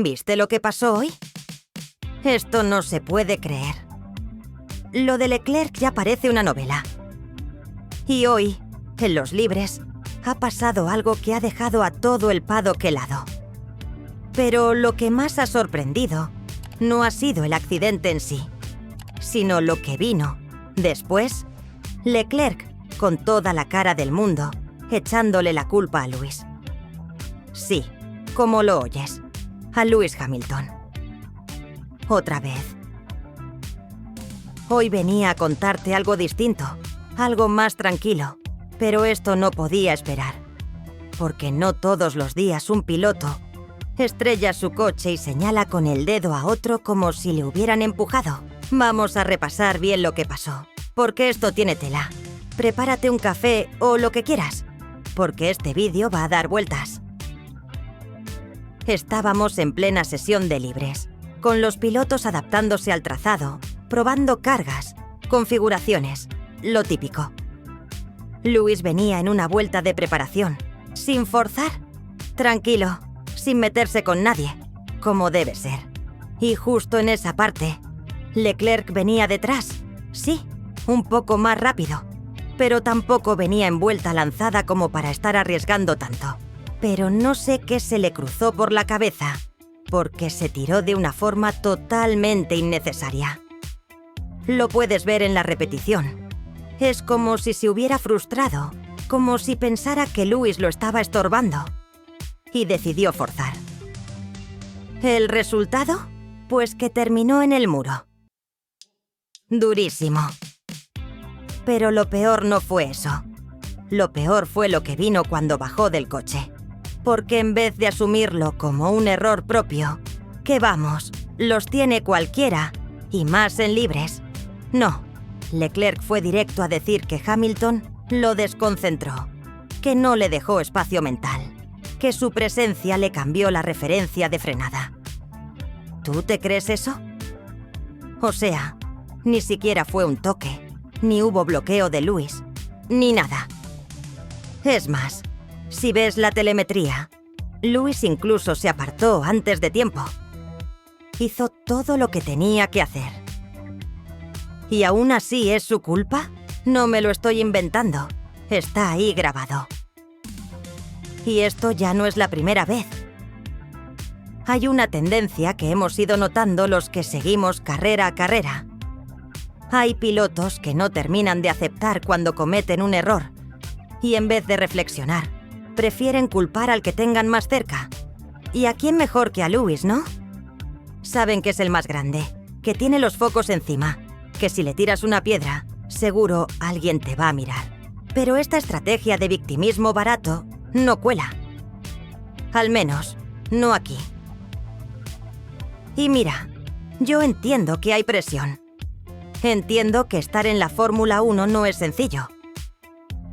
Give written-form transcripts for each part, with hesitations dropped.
¿Viste lo que pasó hoy? Esto no se puede creer. Lo de Leclerc ya parece una novela. Y hoy, en los libres, ha pasado algo que ha dejado a todo el paddock helado. Pero lo que más ha sorprendido no ha sido el accidente en sí, sino lo que vino después. Leclerc, con toda la cara del mundo, echándole la culpa a Lewis. Sí, como lo oyes, a Lewis Hamilton. Otra vez. Hoy venía a contarte algo distinto, algo más tranquilo, pero esto no podía esperar, porque no todos los días un piloto estrella su coche y señala con el dedo a otro como si le hubieran empujado. Vamos a repasar bien lo que pasó, porque esto tiene tela. Prepárate un café o lo que quieras, porque este vídeo va a dar vueltas. Estábamos en plena sesión de libres, con los pilotos adaptándose al trazado, probando cargas, configuraciones, lo típico. Lewis venía en una vuelta de preparación, sin forzar, tranquilo, sin meterse con nadie, como debe ser. Y justo en esa parte, Leclerc venía detrás, sí, un poco más rápido, pero tampoco venía en vuelta lanzada como para estar arriesgando tanto. Pero no sé qué se le cruzó por la cabeza, porque se tiró de una forma totalmente innecesaria. Lo puedes ver en la repetición. Es como si se hubiera frustrado, como si pensara que Lewis lo estaba estorbando, y decidió forzar. ¿El resultado? Pues que terminó en el muro. Durísimo. Pero lo peor no fue eso. Lo peor fue lo que vino cuando bajó del coche. Porque en vez de asumirlo como un error propio, que vamos, los tiene cualquiera, y más en libres. No, Leclerc fue directo a decir que Hamilton lo desconcentró, que no le dejó espacio mental, que su presencia le cambió la referencia de frenada. ¿Tú te crees eso? O sea, ni siquiera fue un toque, ni hubo bloqueo de Lewis, ni nada. Es más, si ves la telemetría, Lewis incluso se apartó antes de tiempo. Hizo todo lo que tenía que hacer. ¿Y aún así es su culpa? No me lo estoy inventando. Está ahí grabado. Y esto ya no es la primera vez. Hay una tendencia que hemos ido notando los que seguimos carrera a carrera. Hay pilotos que no terminan de aceptar cuando cometen un error y en vez de reflexionar, prefieren culpar al que tengan más cerca. ¿Y a quién mejor que a Lewis, no? Saben que es el más grande, que tiene los focos encima, que si le tiras una piedra, seguro alguien te va a mirar. Pero esta estrategia de victimismo barato no cuela. Al menos, no aquí. Y mira, yo entiendo que hay presión. Entiendo que estar en la Fórmula 1 no es sencillo.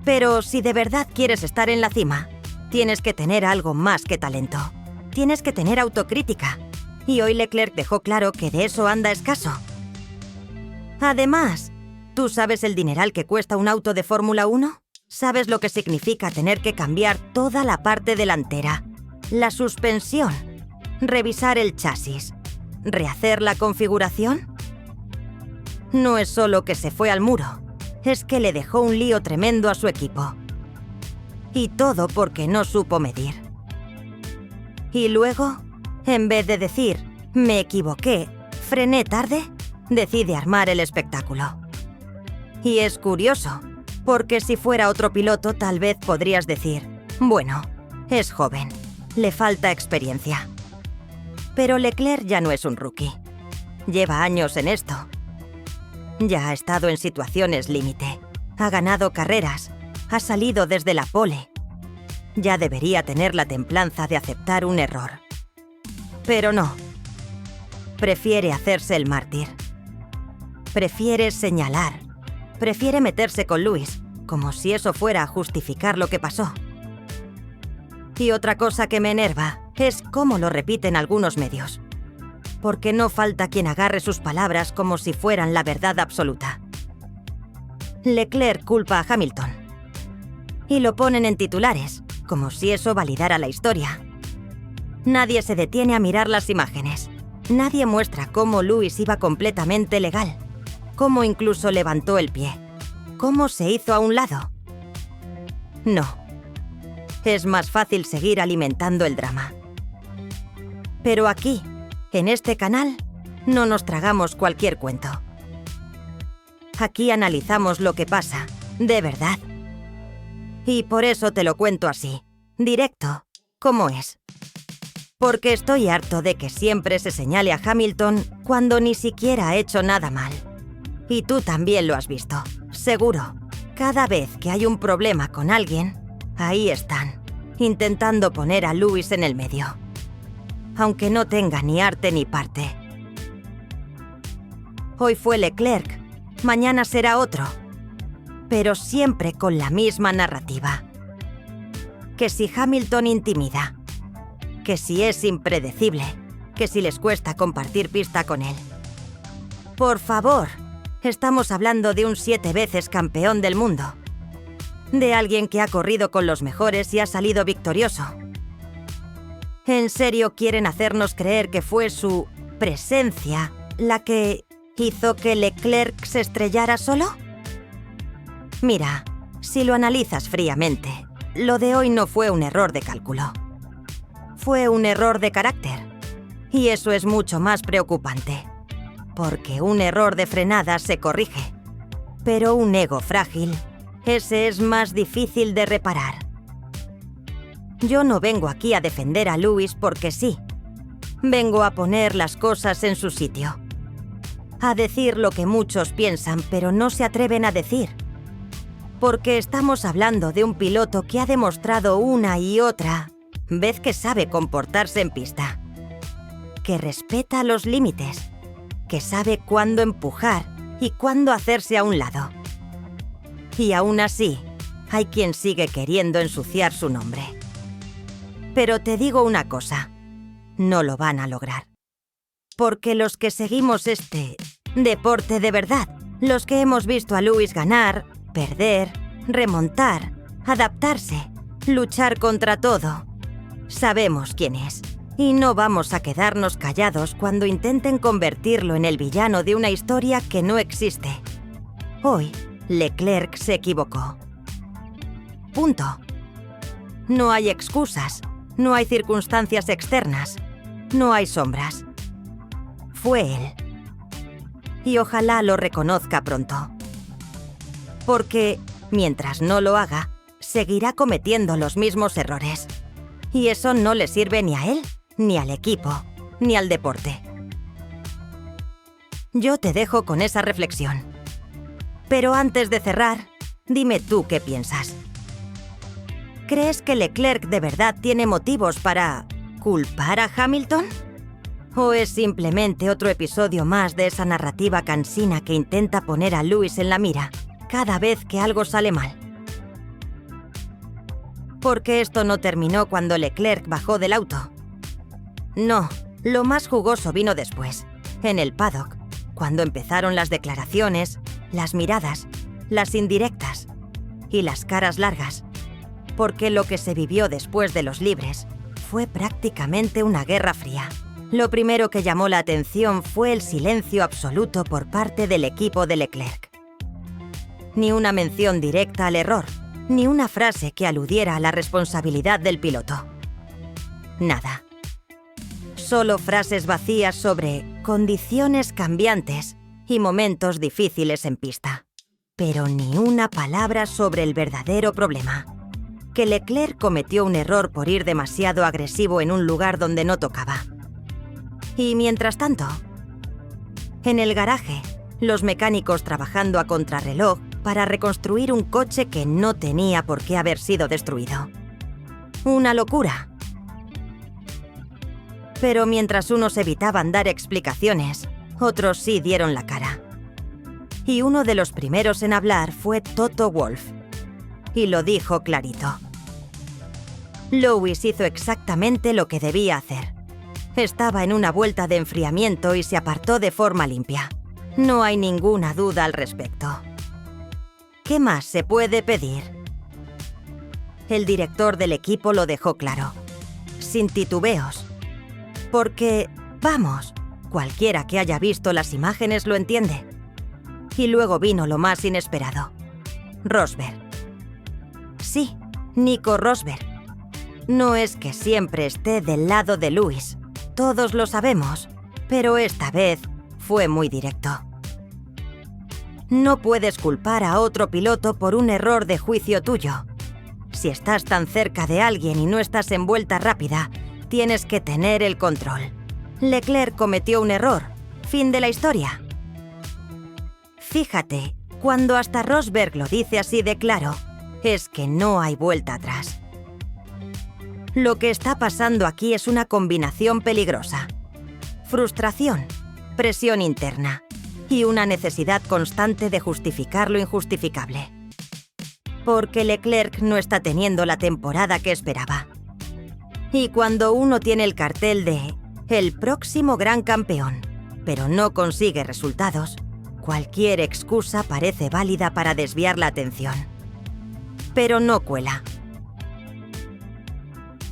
Pero si de verdad quieres estar en la cima, tienes que tener algo más que talento. Tienes que tener autocrítica. Y hoy Leclerc dejó claro que de eso anda escaso. Además, ¿tú sabes el dineral que cuesta un auto de Fórmula 1? ¿Sabes lo que significa tener que cambiar toda la parte delantera, la suspensión, revisar el chasis, rehacer la configuración? No es solo que se fue al muro, es que le dejó un lío tremendo a su equipo. Y todo porque no supo medir. Y luego, en vez de decir, me equivoqué, frené tarde, decide armar el espectáculo. Y es curioso, porque si fuera otro piloto tal vez podrías decir, bueno, es joven, le falta experiencia. Pero Leclerc ya no es un rookie. Lleva años en esto. Ya ha estado en situaciones límite, ha ganado carreras, ha salido desde la pole. Ya debería tener la templanza de aceptar un error. Pero no. Prefiere hacerse el mártir. Prefiere señalar. Prefiere meterse con Lewis, como si eso fuera a justificar lo que pasó. Y otra cosa que me enerva es cómo lo repiten algunos medios. Porque no falta quien agarre sus palabras como si fueran la verdad absoluta. Leclerc culpa a Hamilton. Y lo ponen en titulares, como si eso validara la historia. Nadie se detiene a mirar las imágenes. Nadie muestra cómo Lewis iba completamente legal, cómo incluso levantó el pie, cómo se hizo a un lado. No. Es más fácil seguir alimentando el drama. Pero aquí, en este canal, no nos tragamos cualquier cuento. Aquí analizamos lo que pasa, de verdad. Y por eso te lo cuento así, directo, como es. Porque estoy harto de que siempre se señale a Hamilton cuando ni siquiera ha hecho nada mal. Y tú también lo has visto, seguro. Cada vez que hay un problema con alguien, ahí están, intentando poner a Lewis en el medio. Aunque no tenga ni arte ni parte. Hoy fue Leclerc, mañana será otro. Pero siempre con la misma narrativa. Que si Hamilton intimida, que si es impredecible, que si les cuesta compartir pista con él. Por favor, estamos hablando de un 7 veces campeón del mundo. De alguien que ha corrido con los mejores y ha salido victorioso. ¿En serio quieren hacernos creer que fue su presencia la que hizo que Leclerc se estrellara solo? Mira, si lo analizas fríamente, lo de hoy no fue un error de cálculo. Fue un error de carácter. Y eso es mucho más preocupante. Porque un error de frenada se corrige. Pero un ego frágil, ese es más difícil de reparar. Yo no vengo aquí a defender a Lewis porque sí. Vengo a poner las cosas en su sitio. A decir lo que muchos piensan, pero no se atreven a decir. Porque estamos hablando de un piloto que ha demostrado una y otra vez que sabe comportarse en pista. Que respeta los límites. Que sabe cuándo empujar y cuándo hacerse a un lado. Y aún así, hay quien sigue queriendo ensuciar su nombre. Pero te digo una cosa, no lo van a lograr. Porque los que seguimos este deporte de verdad, los que hemos visto a Lewis ganar, perder, remontar, adaptarse, luchar contra todo, sabemos quién es. Y no vamos a quedarnos callados cuando intenten convertirlo en el villano de una historia que no existe. Hoy, Leclerc se equivocó. Punto. No hay excusas. No hay circunstancias externas. No hay sombras. Fue él. Y ojalá lo reconozca pronto. Porque, mientras no lo haga, seguirá cometiendo los mismos errores. Y eso no le sirve ni a él, ni al equipo, ni al deporte. Yo te dejo con esa reflexión. Pero antes de cerrar, dime tú qué piensas. ¿Crees que Leclerc de verdad tiene motivos para culpar a Hamilton? ¿O es simplemente otro episodio más de esa narrativa cansina que intenta poner a Lewis en la mira cada vez que algo sale mal? Porque esto no terminó cuando Leclerc bajó del auto. No, lo más jugoso vino después, en el paddock, cuando empezaron las declaraciones, las miradas, las indirectas y las caras largas. Porque lo que se vivió después de los libres fue prácticamente una guerra fría. Lo primero que llamó la atención fue el silencio absoluto por parte del equipo de Leclerc. Ni una mención directa al error, ni una frase que aludiera a la responsabilidad del piloto. Nada. Solo frases vacías sobre condiciones cambiantes y momentos difíciles en pista. Pero ni una palabra sobre el verdadero problema. Que Leclerc cometió un error por ir demasiado agresivo en un lugar donde no tocaba. Y mientras tanto, en el garaje, los mecánicos trabajando a contrarreloj para reconstruir un coche que no tenía por qué haber sido destruido. Una locura. Pero mientras unos evitaban dar explicaciones, otros sí dieron la cara. Y uno de los primeros en hablar fue Toto Wolff. Y lo dijo clarito. Lewis hizo exactamente lo que debía hacer. Estaba en una vuelta de enfriamiento y se apartó de forma limpia. No hay ninguna duda al respecto. ¿Qué más se puede pedir? El director del equipo lo dejó claro. Sin titubeos, Porque, vamos, cualquiera que haya visto las imágenes lo entiende. Y luego vino lo más inesperado. Rosberg. Sí, Nico Rosberg. No es que siempre esté del lado de Lewis, todos lo sabemos, pero esta vez fue muy directo. No puedes culpar a otro piloto por un error de juicio tuyo. Si estás tan cerca de alguien y no estás en vuelta rápida, tienes que tener el control. Leclerc cometió un error. Fin de la historia. Fíjate, cuando hasta Rosberg lo dice así de claro, es que no hay vuelta atrás. Lo que está pasando aquí es una combinación peligrosa. Frustración, presión interna y una necesidad constante de justificar lo injustificable. Porque Leclerc no está teniendo la temporada que esperaba. Y cuando uno tiene el cartel de el próximo gran campeón, pero no consigue resultados, cualquier excusa parece válida para desviar la atención. Pero no cuela.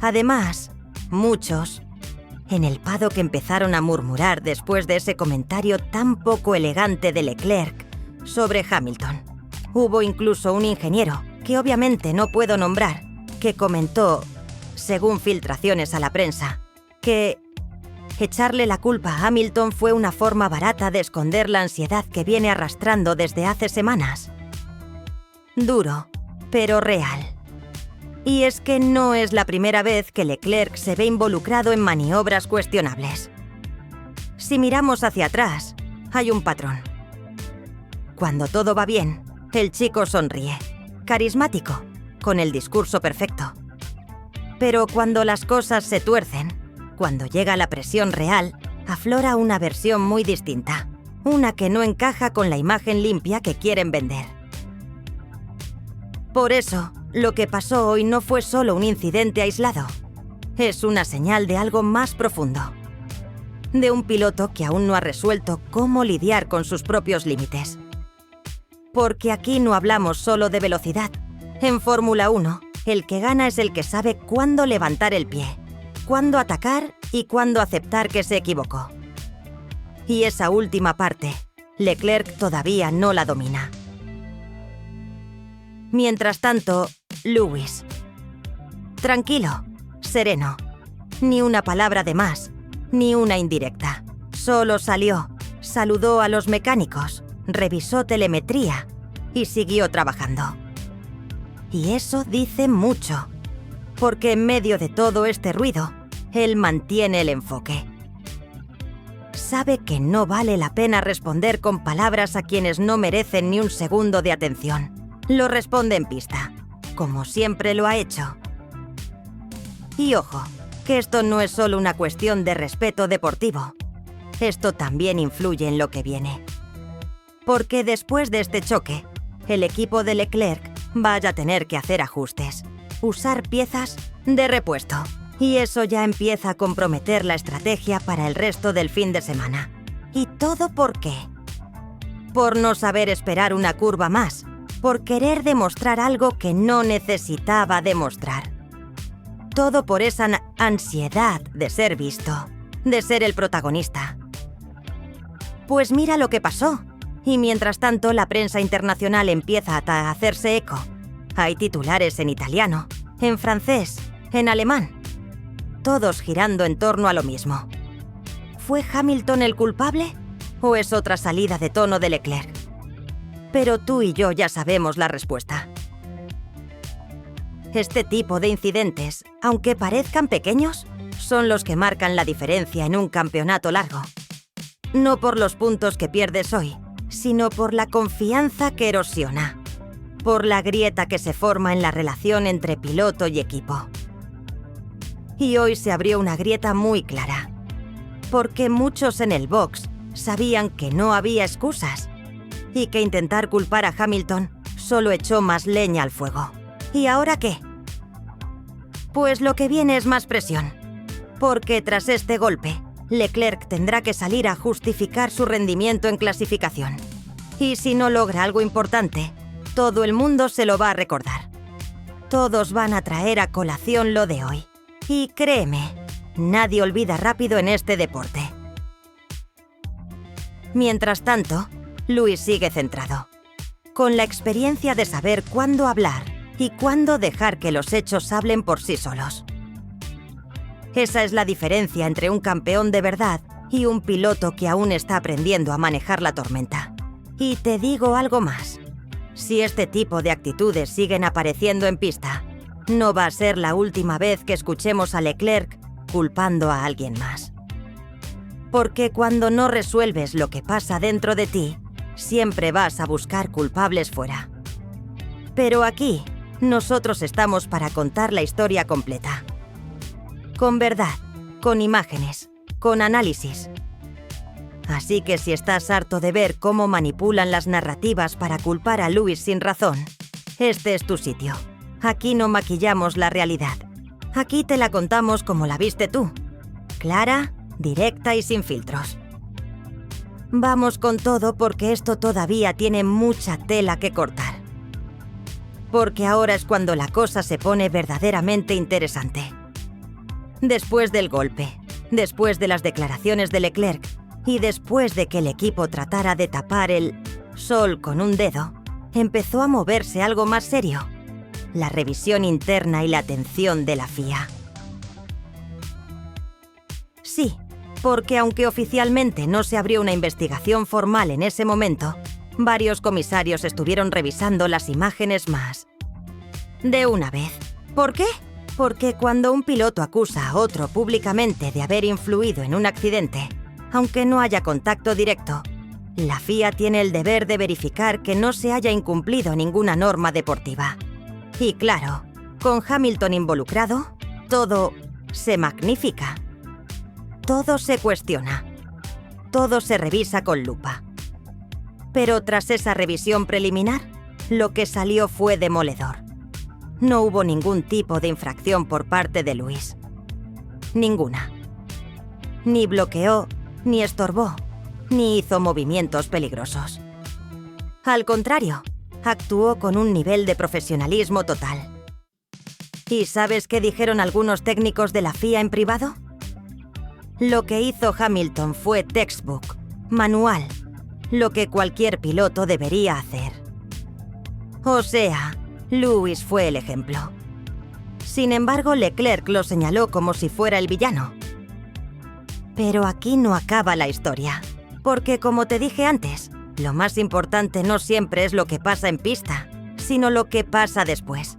Además, muchos en el paddock empezaron a murmurar después de ese comentario tan poco elegante de Leclerc sobre Hamilton. Hubo incluso un ingeniero, que obviamente no puedo nombrar, que comentó, según filtraciones a la prensa, que echarle la culpa a Hamilton fue una forma barata de esconder la ansiedad que viene arrastrando desde hace semanas. Duro, pero real. Y es que no es la primera vez que Leclerc se ve involucrado en maniobras cuestionables. Si miramos hacia atrás, hay un patrón. Cuando todo va bien, el chico sonríe, carismático, con el discurso perfecto. Pero cuando las cosas se tuercen, cuando llega la presión real, aflora una versión muy distinta, una que no encaja con la imagen limpia que quieren vender. Por eso, lo que pasó hoy no fue solo un incidente aislado. Es una señal de algo más profundo. De un piloto que aún no ha resuelto cómo lidiar con sus propios límites. Porque aquí no hablamos solo de velocidad. En Fórmula 1, el que gana es el que sabe cuándo levantar el pie, cuándo atacar y cuándo aceptar que se equivocó. Y esa última parte, Leclerc todavía no la domina. Mientras tanto, Lewis. Tranquilo, sereno. Ni una palabra de más, ni una indirecta. Solo salió, saludó a los mecánicos, revisó telemetría y siguió trabajando. Y eso dice mucho, porque en medio de todo este ruido, él mantiene el enfoque. Sabe que no vale la pena responder con palabras a quienes no merecen ni un segundo de atención. Lo responde en pista, como siempre lo ha hecho. Y ojo, que esto no es solo una cuestión de respeto deportivo. Esto también influye en lo que viene. Porque después de este choque, el equipo de Leclerc vaya a tener que hacer ajustes, usar piezas de repuesto. Y eso ya empieza a comprometer la estrategia para el resto del fin de semana. ¿Y todo por qué? Por no saber esperar una curva más, por querer demostrar algo que no necesitaba demostrar. Todo por esa ansiedad de ser visto, de ser el protagonista. Pues mira lo que pasó. Y mientras tanto, la prensa internacional empieza a hacerse eco. Hay titulares en italiano, en francés, en alemán. Todos girando en torno a lo mismo. ¿Fue Hamilton el culpable? ¿O es otra salida de tono de Leclerc? Pero tú y yo ya sabemos la respuesta. Este tipo de incidentes, aunque parezcan pequeños, son los que marcan la diferencia en un campeonato largo. No por los puntos que pierdes hoy, sino por la confianza que erosiona, por la grieta que se forma en la relación entre piloto y equipo. Y hoy se abrió una grieta muy clara, porque muchos en el box sabían que no había excusas y que intentar culpar a Hamilton solo echó más leña al fuego. ¿Y ahora qué? Pues lo que viene es más presión, porque tras este golpe, Leclerc tendrá que salir a justificar su rendimiento en clasificación. Y si no logra algo importante, todo el mundo se lo va a recordar. Todos van a traer a colación lo de hoy. Y créeme, Nadie olvida rápido en este deporte. Mientras tanto, Lewis sigue centrado, con la experiencia de saber cuándo hablar y cuándo dejar que los hechos hablen por sí solos. Esa es la diferencia entre un campeón de verdad y un piloto que aún está aprendiendo a manejar la tormenta. Y te digo algo más. Si este tipo de actitudes siguen apareciendo en pista, no va a ser la última vez que escuchemos a Leclerc culpando a alguien más. Porque cuando no resuelves lo que pasa dentro de ti, siempre vas a buscar culpables fuera. Pero aquí, nosotros estamos para contar la historia completa. Con verdad, con imágenes, con análisis. Así que si estás harto de ver cómo manipulan las narrativas para culpar a Lewis sin razón, este es tu sitio. Aquí no maquillamos la realidad. Aquí te la contamos como la viste tú. Clara, directa y sin filtros. Vamos con todo porque esto todavía tiene mucha tela que cortar. Porque ahora es cuando la cosa se pone verdaderamente interesante. Después del golpe, después de las declaraciones de Leclerc y después de que el equipo tratara de tapar el sol con un dedo, empezó a moverse algo más serio: la revisión interna y la atención de la FIA. Sí, porque aunque oficialmente no se abrió una investigación formal en ese momento, varios comisarios estuvieron revisando las imágenes más de una vez. ¿Por qué? Porque cuando un piloto acusa a otro públicamente de haber influido en un accidente, aunque no haya contacto directo, la FIA tiene el deber de verificar que no se haya incumplido ninguna norma deportiva. Y claro, con Hamilton involucrado, todo se magnifica. Todo se cuestiona. Todo se revisa con lupa. Pero tras esa revisión preliminar, lo que salió fue demoledor. No hubo ningún tipo de infracción por parte de Lewis. Ninguna. Ni bloqueó, ni estorbó, ni hizo movimientos peligrosos. Al contrario, actuó con un nivel de profesionalismo total. ¿Y sabes qué dijeron algunos técnicos de la FIA en privado? Lo que hizo Hamilton fue textbook, manual, lo que cualquier piloto debería hacer. O sea, Lewis fue el ejemplo. Sin embargo, Leclerc lo señaló como si fuera el villano. Pero aquí no acaba la historia, porque como te dije antes, lo más importante no siempre es lo que pasa en pista, sino lo que pasa después.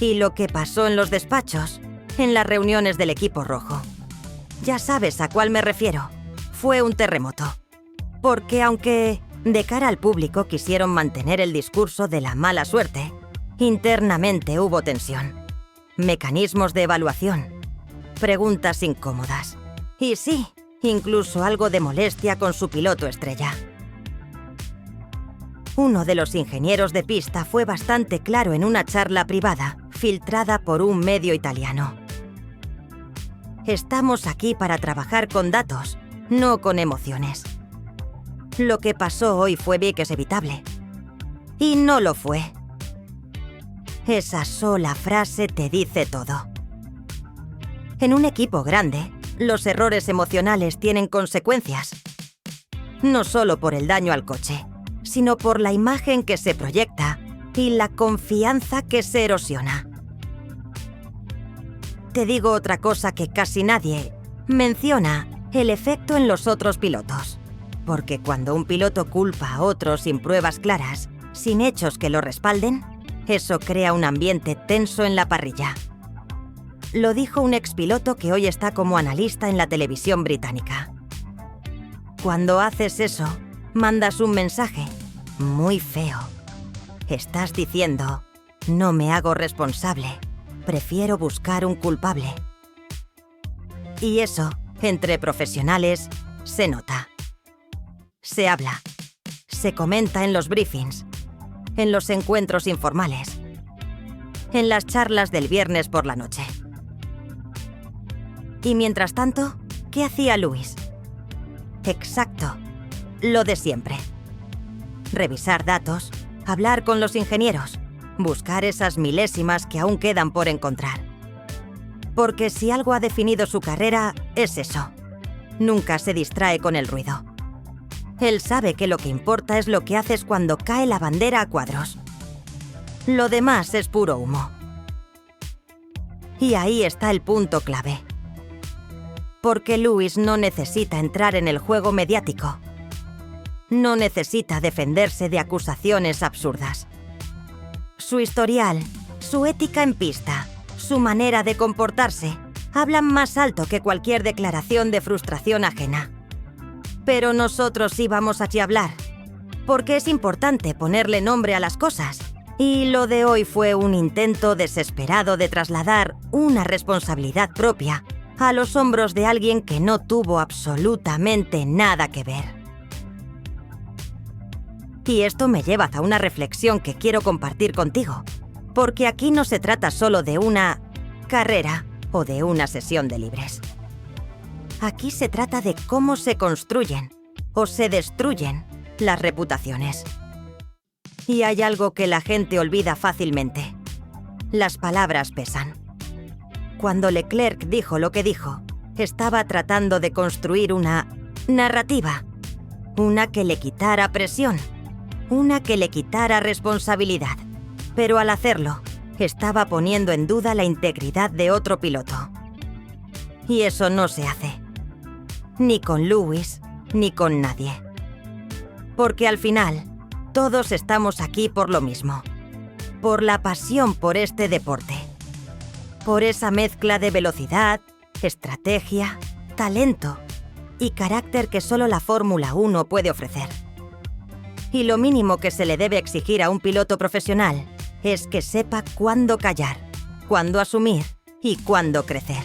Y lo que pasó en los despachos, en las reuniones del equipo rojo. Ya sabes a cuál me refiero. Fue un terremoto. Porque aunque de cara al público quisieron mantener el discurso de la mala suerte, internamente hubo tensión, mecanismos de evaluación, preguntas incómodas. Y sí, incluso algo de molestia con su piloto estrella. Uno de los ingenieros de pista fue bastante claro en una charla privada, filtrada por un medio italiano. Estamos aquí para trabajar con datos, no con emociones. Lo que pasó hoy fue bien que es evitable. Y no lo fue. Esa sola frase te dice todo. En un equipo grande, los errores emocionales tienen consecuencias. No solo por el daño al coche, sino por la imagen que se proyecta y la confianza que se erosiona. Te digo otra cosa que casi nadie menciona: el efecto en los otros pilotos. Porque cuando un piloto culpa a otro sin pruebas claras, sin hechos que lo respalden, eso crea un ambiente tenso en la parrilla. Lo dijo un expiloto que hoy está como analista en la televisión británica. Cuando haces eso, mandas un mensaje muy feo. Estás diciendo: no me hago responsable, prefiero buscar un culpable. Y eso, entre profesionales, se nota. Se habla, se comenta en los briefings, en los encuentros informales, en las charlas del viernes por la noche. Y mientras tanto, ¿qué hacía Lewis? Exacto, lo de siempre. Revisar datos, hablar con los ingenieros, buscar esas milésimas que aún quedan por encontrar. Porque si algo ha definido su carrera, es eso. Nunca se distrae con el ruido. Él sabe que lo que importa es lo que haces cuando cae la bandera a cuadros. Lo demás es puro humo. Y ahí está el punto clave. Porque Lewis no necesita entrar en el juego mediático. No necesita defenderse de acusaciones absurdas. Su historial, su ética en pista, su manera de comportarse, hablan más alto que cualquier declaración de frustración ajena. Pero nosotros sí vamos aquí a hablar, porque es importante ponerle nombre a las cosas. Y lo de hoy fue un intento desesperado de trasladar una responsabilidad propia a los hombros de alguien que no tuvo absolutamente nada que ver. Y esto me lleva a una reflexión que quiero compartir contigo, porque aquí no se trata solo de una carrera o de una sesión de libres. Aquí se trata de cómo se construyen o se destruyen las reputaciones. Y hay algo que la gente olvida fácilmente. Las palabras pesan. Cuando Leclerc dijo lo que dijo, estaba tratando de construir una narrativa. Una que le quitara presión. Una que le quitara responsabilidad. Pero al hacerlo, estaba poniendo en duda la integridad de otro piloto. Y eso no se hace. Ni con Lewis, ni con nadie. Porque al final, todos estamos aquí por lo mismo. Por la pasión por este deporte. Por esa mezcla de velocidad, estrategia, talento y carácter que solo la Fórmula 1 puede ofrecer. Y lo mínimo que se le debe exigir a un piloto profesional es que sepa cuándo callar, cuándo asumir y cuándo crecer.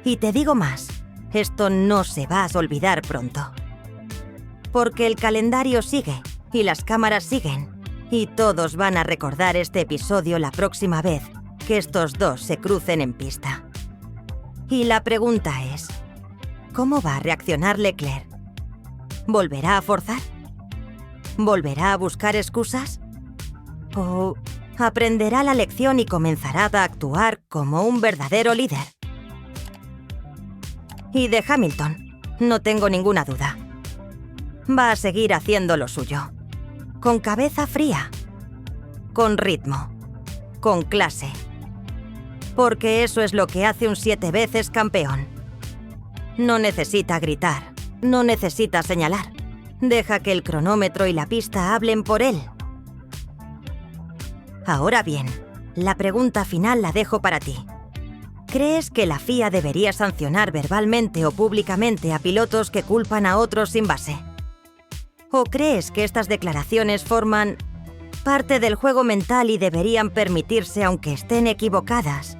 Y te digo más, esto no se va a olvidar pronto. Porque el calendario sigue y las cámaras siguen, y todos van a recordar este episodio la próxima vez que estos dos se crucen en pista. Y la pregunta es, ¿cómo va a reaccionar Leclerc? ¿Volverá a forzar? ¿Volverá a buscar excusas? ¿O aprenderá la lección y comenzará a actuar como un verdadero líder? Y de Hamilton, no tengo ninguna duda. Va a seguir haciendo lo suyo. Con cabeza fría. Con ritmo. Con clase. Porque eso es lo que hace un 7 veces campeón. No necesita gritar. No necesita señalar. Deja que el cronómetro y la pista hablen por él. Ahora bien, la pregunta final la dejo para ti. ¿Crees que la FIA debería sancionar verbalmente o públicamente a pilotos que culpan a otros sin base? ¿O crees que estas declaraciones forman parte del juego mental y deberían permitirse aunque estén equivocadas